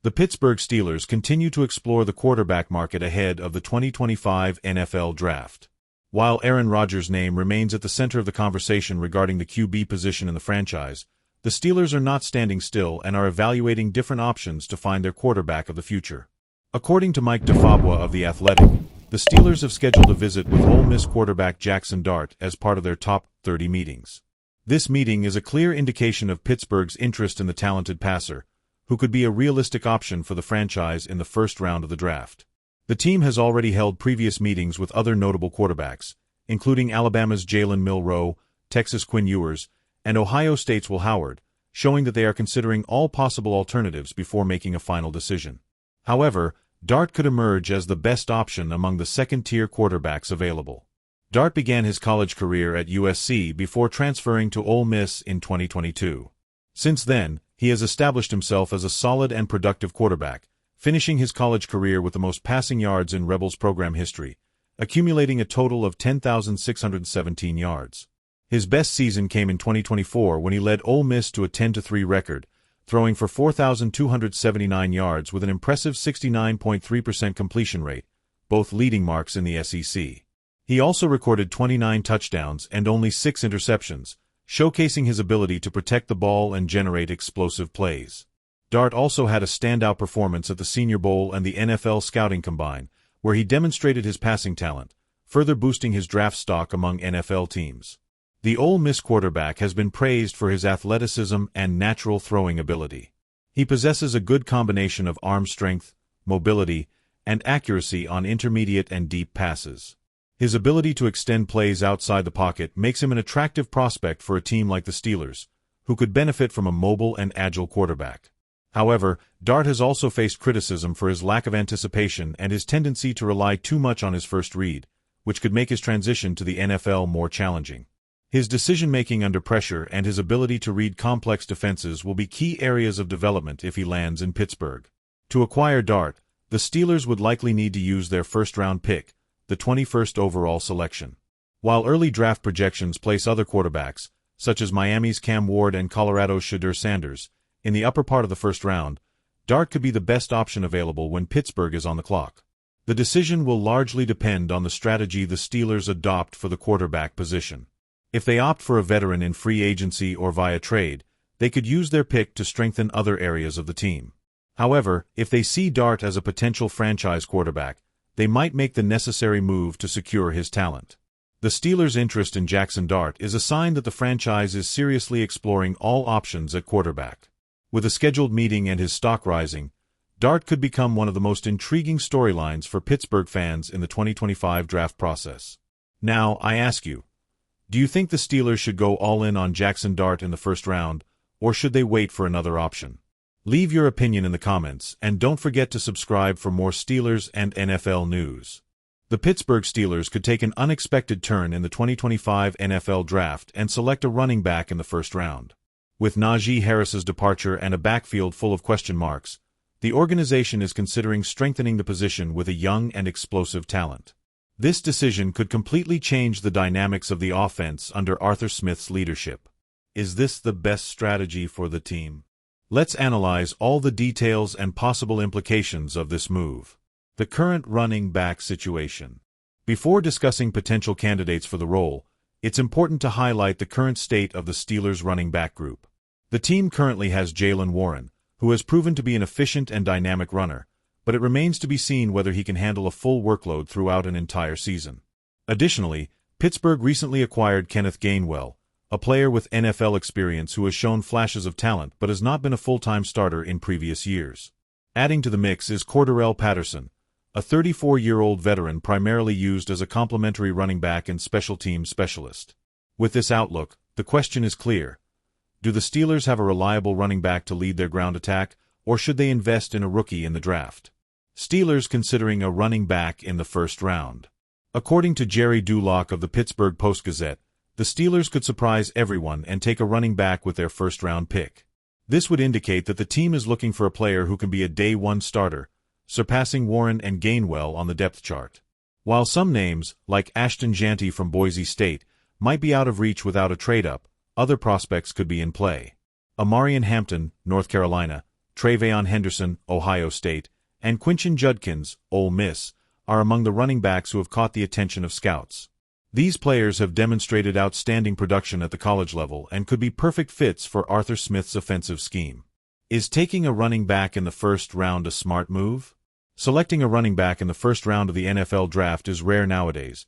The Pittsburgh Steelers continue to explore the quarterback market ahead of the 2025 NFL Draft. While Aaron Rodgers' name remains at the center of the conversation regarding the QB position in the franchise, the Steelers are not standing still and are evaluating different options to find their quarterback of the future. According to Mike DeFabua of The Athletic, the Steelers have scheduled a visit with Ole Miss quarterback Jackson Dart as part of their top 30 meetings. This meeting is a clear indication of Pittsburgh's interest in the talented passer, who could be a realistic option for the franchise in the first round of the draft. The team has already held previous meetings with other notable quarterbacks, including Alabama's Jalen Milroe, Texas' Quinn Ewers, and Ohio State's Will Howard, showing that they are considering all possible alternatives before making a final decision. However, Dart could emerge as the best option among the second-tier quarterbacks available. Dart began his college career at USC before transferring to Ole Miss in 2022. Since then, he has established himself as a solid and productive quarterback, finishing his college career with the most passing yards in Rebels program history, accumulating a total of 10,617 yards. His best season came in 2024 when he led Ole Miss to a 10-3 record, throwing for 4,279 yards with an impressive 69.3% completion rate, both leading marks in the SEC. He also recorded 29 touchdowns and only 6 interceptions, showcasing his ability to protect the ball and generate explosive plays. Dart also had a standout performance at the Senior Bowl and the NFL Scouting Combine, where he demonstrated his passing talent, further boosting his draft stock among NFL teams. The Ole Miss quarterback has been praised for his athleticism and natural throwing ability. He possesses a good combination of arm strength, mobility, and accuracy on intermediate and deep passes. His ability to extend plays outside the pocket makes him an attractive prospect for a team like the Steelers, who could benefit from a mobile and agile quarterback. However, Dart has also faced criticism for his lack of anticipation and his tendency to rely too much on his first read, which could make his transition to the NFL more challenging. His decision-making under pressure and his ability to read complex defenses will be key areas of development if he lands in Pittsburgh. To acquire Dart, the Steelers would likely need to use their first-round pick, the 21st overall selection. While early draft projections place other quarterbacks, such as Miami's Cam Ward and Colorado's Shedeur Sanders, in the upper part of the first round, Dart could be the best option available when Pittsburgh is on the clock. The decision will largely depend on the strategy the Steelers adopt for the quarterback position. If they opt for a veteran in free agency or via trade, they could use their pick to strengthen other areas of the team. However, if they see Dart as a potential franchise quarterback, they might make the necessary move to secure his talent. The Steelers' interest in Jackson Dart is a sign that the franchise is seriously exploring all options at quarterback. With a scheduled meeting and his stock rising, Dart could become one of the most intriguing storylines for Pittsburgh fans in the 2025 draft process. Now, I ask you, do you think the Steelers should go all in on Jackson Dart in the first round, or should they wait for another option? Leave your opinion in the comments, and don't forget to subscribe for more Steelers and NFL news. The Pittsburgh Steelers could take an unexpected turn in the 2025 NFL Draft and select a running back in the first round. With Najee Harris's departure and a backfield full of question marks, the organization is considering strengthening the position with a young and explosive talent. This decision could completely change the dynamics of the offense under Arthur Smith's leadership. Is this the best strategy for the team? Let's analyze all the details and possible implications of this move. The current running back situation. Before discussing potential candidates for the role, it's important to highlight the current state of the Steelers' running back group. The team currently has Jaylen Warren, who has proven to be an efficient and dynamic runner, but it remains to be seen whether he can handle a full workload throughout an entire season. Additionally, Pittsburgh recently acquired Kenneth Gainwell, a player with NFL experience who has shown flashes of talent but has not been a full-time starter in previous years. Adding to the mix is Cordarrelle Patterson, a 34-year-old veteran primarily used as a complementary running back and special teams specialist. With this outlook, the question is clear. Do the Steelers have a reliable running back to lead their ground attack, or should they invest in a rookie in the draft? Steelers considering a running back in the first round. According to Jerry Dulock of the Pittsburgh Post-Gazette, the Steelers could surprise everyone and take a running back with their first-round pick. This would indicate that the team is looking for a player who can be a day-one starter, surpassing Warren and Gainwell on the depth chart. While some names, like Ashton Jeanty from Boise State, might be out of reach without a trade-up, other prospects could be in play. Amarian Hampton, North Carolina, TreVeyon Henderson, Ohio State, and Quinshon Judkins, Ole Miss, are among the running backs who have caught the attention of scouts. These players have demonstrated outstanding production at the college level and could be perfect fits for Arthur Smith's offensive scheme. Is taking a running back in the first round a smart move? Selecting a running back in the first round of the NFL draft is rare nowadays,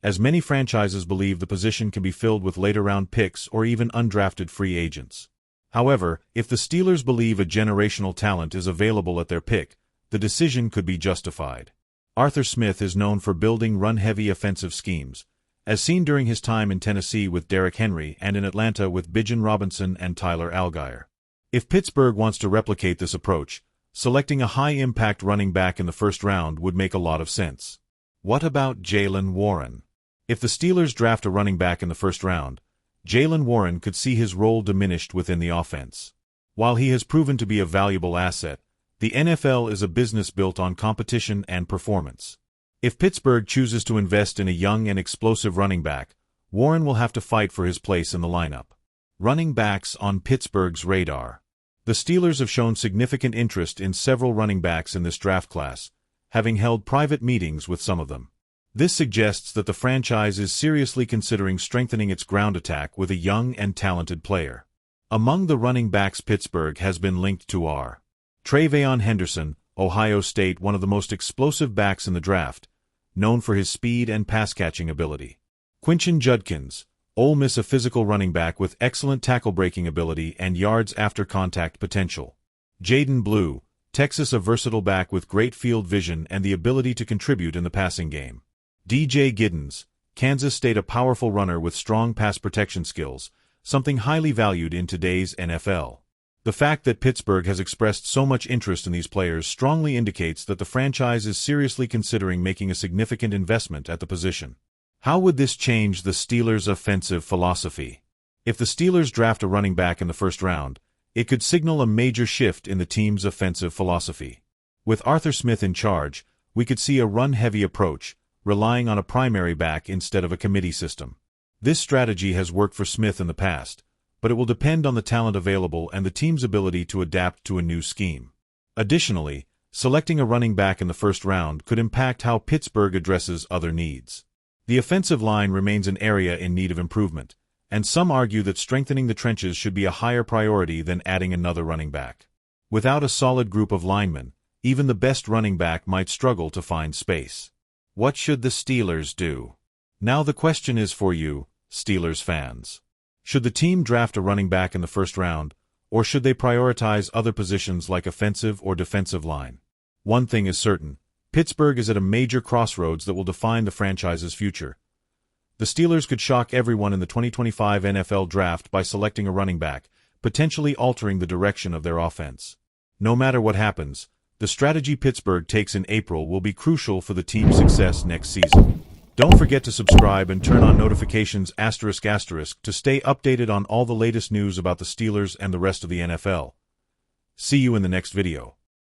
as many franchises believe the position can be filled with later-round picks or even undrafted free agents. However, if the Steelers believe a generational talent is available at their pick, the decision could be justified. Arthur Smith is known for building run-heavy offensive schemes, as seen during his time in Tennessee with Derrick Henry and in Atlanta with Bijan Robinson and Tyler Allgeier. If Pittsburgh wants to replicate this approach, selecting a high-impact running back in the first round would make a lot of sense. What about Jaylen Warren? If the Steelers draft a running back in the first round, Jaylen Warren could see his role diminished within the offense. While he has proven to be a valuable asset, the NFL is a business built on competition and performance. If Pittsburgh chooses to invest in a young and explosive running back, Warren will have to fight for his place in the lineup. Running backs on Pittsburgh's radar. The Steelers have shown significant interest in several running backs in this draft class, having held private meetings with some of them. This suggests that the franchise is seriously considering strengthening its ground attack with a young and talented player. Among the running backs Pittsburgh has been linked to are TreVeyon Henderson, Ohio State, one of the most explosive backs in the draft, known for his speed and pass-catching ability. Quinshon Judkins, Ole Miss, a physical running back with excellent tackle-breaking ability and yards-after-contact potential. Jaden Blue, Texas, a versatile back with great field vision and the ability to contribute in the passing game. DJ Giddens, Kansas State, a powerful runner with strong pass protection skills, something highly valued in today's NFL. The fact that Pittsburgh has expressed so much interest in these players strongly indicates that the franchise is seriously considering making a significant investment at the position. How would this change the Steelers' offensive philosophy? If the Steelers draft a running back in the first round, it could signal a major shift in the team's offensive philosophy. With Arthur Smith in charge, we could see a run-heavy approach, relying on a primary back instead of a committee system. This strategy has worked for Smith in the past, but it will depend on the talent available and the team's ability to adapt to a new scheme. Additionally, selecting a running back in the first round could impact how Pittsburgh addresses other needs. The offensive line remains an area in need of improvement, and some argue that strengthening the trenches should be a higher priority than adding another running back. Without a solid group of linemen, even the best running back might struggle to find space. What should the Steelers do? Now the question is for you, Steelers fans. Should the team draft a running back in the first round, or should they prioritize other positions like offensive or defensive line? One thing is certain, Pittsburgh is at a major crossroads that will define the franchise's future. The Steelers could shock everyone in the 2025 NFL Draft by selecting a running back, potentially altering the direction of their offense. No matter what happens, the strategy Pittsburgh takes in April will be crucial for the team's success next season. Don't forget to subscribe and turn on notifications *** to stay updated on all the latest news about the Steelers and the rest of the NFL. See you in the next video.